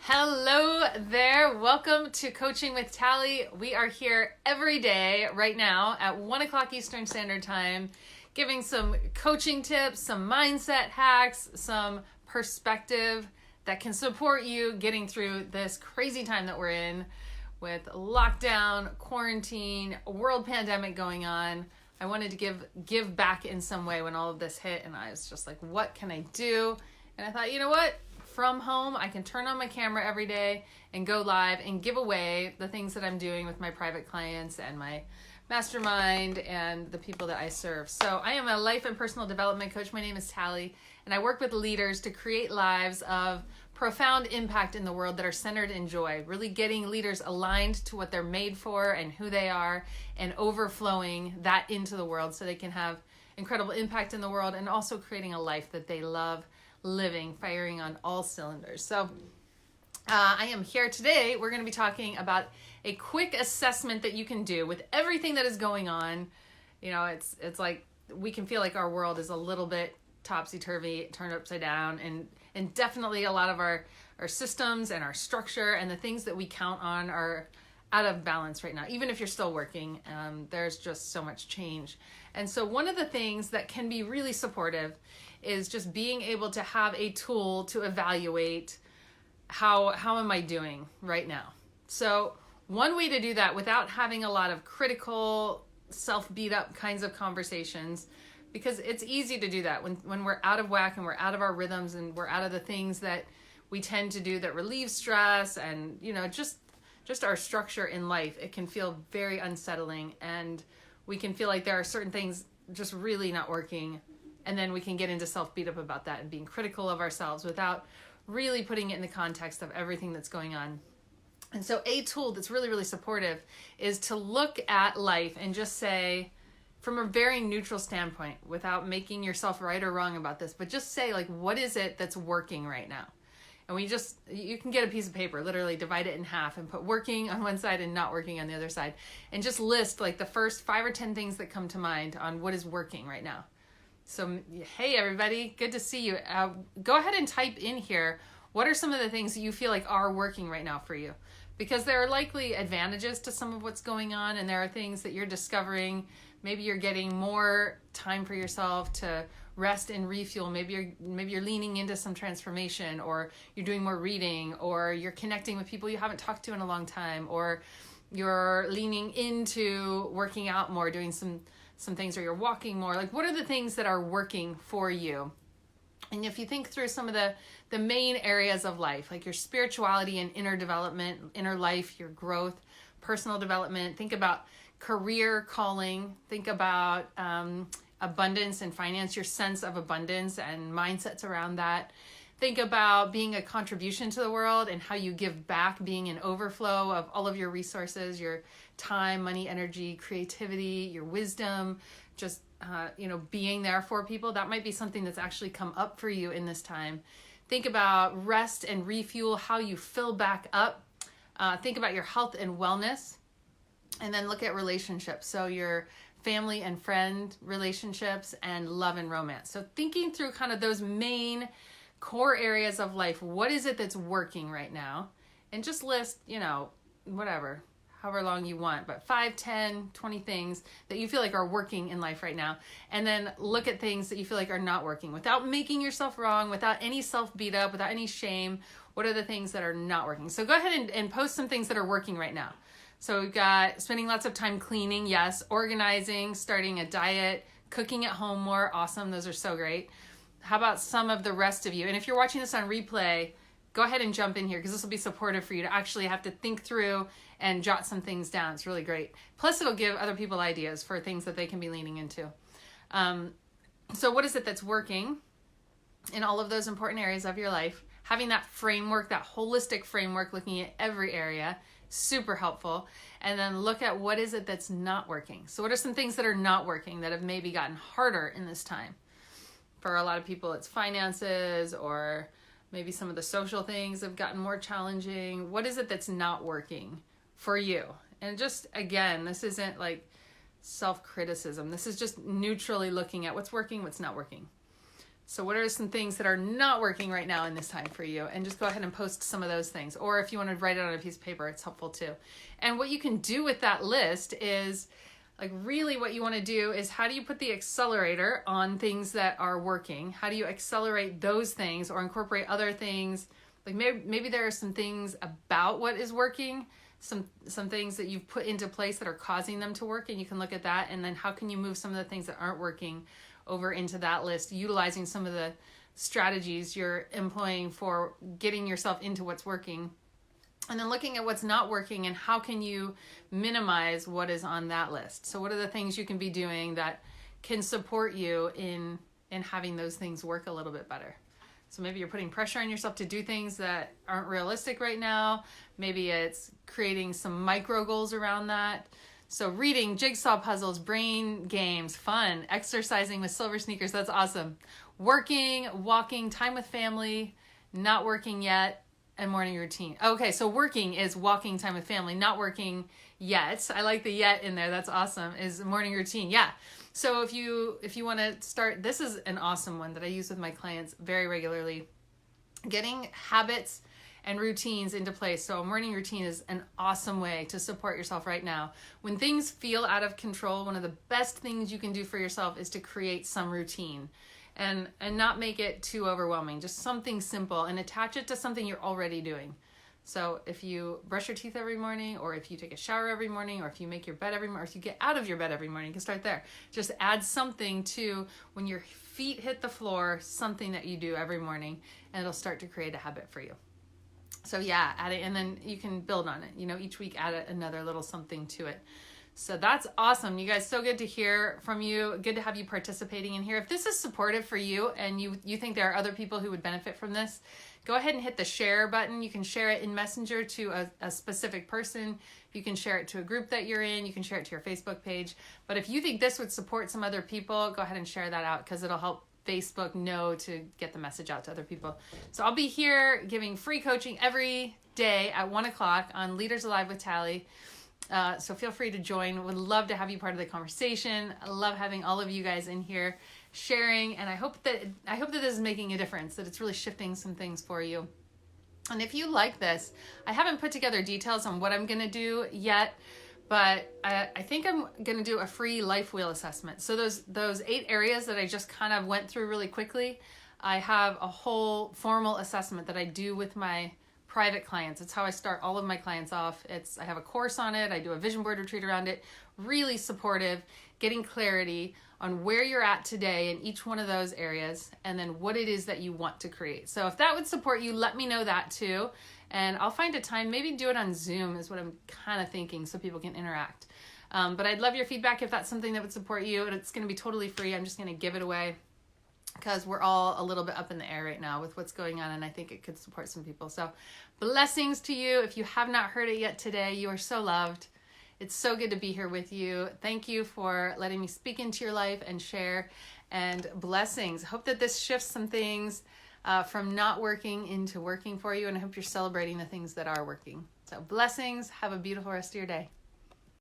Hello there. Welcome to Coaching with Tally. We are here every day right now at 1 o'clock Eastern Standard Time, giving some coaching tips, some mindset hacks, some perspective that can support you getting through this crazy time that we're in with lockdown, quarantine, world pandemic going on. I wanted to give back in some way when all of this hit, and I was just like, what can I do? And I thought, you know what? From home, I can turn on my camera every day and go live and give away the things that I'm doing with my private clients and my mastermind and the people that I serve. So I am a life and personal development coach. My name is Tally, and I work with leaders to create lives of profound impact in the world that are centered in joy, really getting leaders aligned to what they're made for and who they are, and overflowing that into the world so they can have incredible impact in the world, and also creating a life that they love living, firing on all cylinders. So I am here today. We're going to be talking about a quick assessment that you can do with everything that is going on. You know, it's like we can feel like our world is a little bit topsy-turvy, turned upside down, and definitely a lot of our systems and our structure and the things that we count on are out of balance right now. Even if you're still working, there's just so much change. And so one of the things that can be really supportive is just being able to have a tool to evaluate how am I doing right now. So one way to do that without having a lot of critical, self-beat up kinds of conversations, because it's easy to do that when we're out of whack and we're out of our rhythms and we're out of the things that we tend to do that relieve stress and, you know, just our structure in life. It can feel very unsettling, and we can feel like there are certain things just really not working. And then we can get into self-beat up about that and being critical of ourselves without really putting it in the context of everything that's going on. And so a tool that's really, really supportive is to look at life and just say, from a very neutral standpoint, without making yourself right or wrong about this, but just say, like, what is it that's working right now? And you can get a piece of paper, literally divide it in half and put working on one side and not working on the other side. And just list like the first 5 or 10 things that come to mind on what is working right now. So, hey, everybody, good to see you. Go ahead and type in here, what are some of the things that you feel like are working right now for you? Because there are likely advantages to some of what's going on, and there are things that you're discovering. Maybe you're getting more time for yourself to rest and refuel. Maybe you're leaning into some transformation, or you're doing more reading, or you're connecting with people you haven't talked to in a long time, or you're leaning into working out more, doing some things, or you're walking more. Like, what are the things that are working for you? And if you think through some of the main areas of life, like your spirituality and inner development, inner life, your growth, personal development, think about career calling, think about abundance and finance, your sense of abundance and mindsets around that. Think about being a contribution to the world and how you give back, being an overflow of all of your resources, your time, money, energy, creativity, your wisdom, just being there for people. That might be something that's actually come up for you in this time. Think about rest and refuel, how you fill back up. Think about your health and wellness. And then look at relationships. So your family and friend relationships and love and romance. So thinking through kind of those main core areas of life. What is it that's working right now? And just list, whatever, however long you want, but 5, 10, 20 things that you feel like are working in life right now. And then look at things that you feel like are not working without making yourself wrong, without any self-beat up, without any shame. What are the things that are not working? So go ahead and post some things that are working right now. So we've got spending lots of time cleaning, yes, organizing, starting a diet, cooking at home more, awesome, those are so great. How about some of the rest of you? And if you're watching this on replay, go ahead and jump in here, because this will be supportive for you to actually have to think through and jot some things down. It's really great. Plus, it'll give other people ideas for things that they can be leaning into. So what is it that's working in all of those important areas of your life? Having that framework, that holistic framework, looking at every area, super helpful. And then look at what is it that's not working. So what are some things that are not working that have maybe gotten harder in this time? For a lot of people, it's finances, or maybe some of the social things have gotten more challenging. What is it that's not working for you? And just, again, this isn't like self-criticism. This is just neutrally looking at what's working, what's not working. So what are some things that are not working right now in this time for you? And just go ahead and post some of those things. Or if you want to write it on a piece of paper, it's helpful too. And what you can do with that list is, like, really what you want to do is, how do you put the accelerator on things that are working? How do you accelerate those things or incorporate other things? Like maybe there are some things about what is working, some things that you've put into place that are causing them to work, and you can look at that. And then how can you move some of the things that aren't working over into that list, utilizing some of the strategies you're employing for getting yourself into what's working. And then looking at what's not working and how can you minimize what is on that list. So what are the things you can be doing that can support you in having those things work a little bit better? So maybe you're putting pressure on yourself to do things that aren't realistic right now. Maybe it's creating some micro goals around that. So reading, jigsaw puzzles, brain games, fun, exercising with silver sneakers, that's awesome. Working, walking, time with family, not working yet, and morning routine. Okay, so working is walking, time with family, not working yet. I like the yet in there, that's awesome, is morning routine. Yeah, so if you want to start, this is an awesome one that I use with my clients very regularly. Getting habits and routines into place. So a morning routine is an awesome way to support yourself right now. When things feel out of control, one of the best things you can do for yourself is to create some routine and not make it too overwhelming. Just something simple and attach it to something you're already doing. So if you brush your teeth every morning, or if you take a shower every morning, or if you make your bed every morning, or if you get out of your bed every morning, you can start there. Just add something to when your feet hit the floor, something that you do every morning, and it'll start to create a habit for you. So yeah, add it, and then you can build on it. Each week add another little something to it. So that's awesome. You guys, so good to hear from you. Good to have you participating in here. If this is supportive for you and you think there are other people who would benefit from this, go ahead and hit the share button. You can share it in Messenger to a specific person. You can share it to a group that you're in. You can share it to your Facebook page. But if you think this would support some other people, go ahead and share that out, because it'll help Facebook know to get the message out to other people. So I'll be here giving free coaching every day at 1 o'clock on Leaders Alive with Tally. So feel free to join. Would love to have you part of the conversation. I love having all of you guys in here sharing, and I hope that this is making a difference, that it's really shifting some things for you. And if you like this, I haven't put together details on what I'm going to do yet, but I think I'm going to do a free life wheel assessment. So those 8 areas that I just kind of went through really quickly, I have a whole formal assessment that I do with my private clients. It's how I start all of my clients off. I have a course on it. I do a vision board retreat around it. Really supportive, getting clarity on where you're at today in each one of those areas, and then what it is that you want to create. So if that would support you, let me know that too. And I'll find a time, maybe do it on Zoom is what I'm kind of thinking, so people can interact. But I'd love your feedback if that's something that would support you. And it's going to be totally free. I'm just going to give it away, because we're all a little bit up in the air right now with what's going on, and I think it could support some people. So blessings to you. If you have not heard it yet today, you are so loved. It's so good to be here with you. Thank you for letting me speak into your life and share, and blessings. Hope that this shifts some things from not working into working for you, and I hope you're celebrating the things that are working. So blessings. Have a beautiful rest of your day.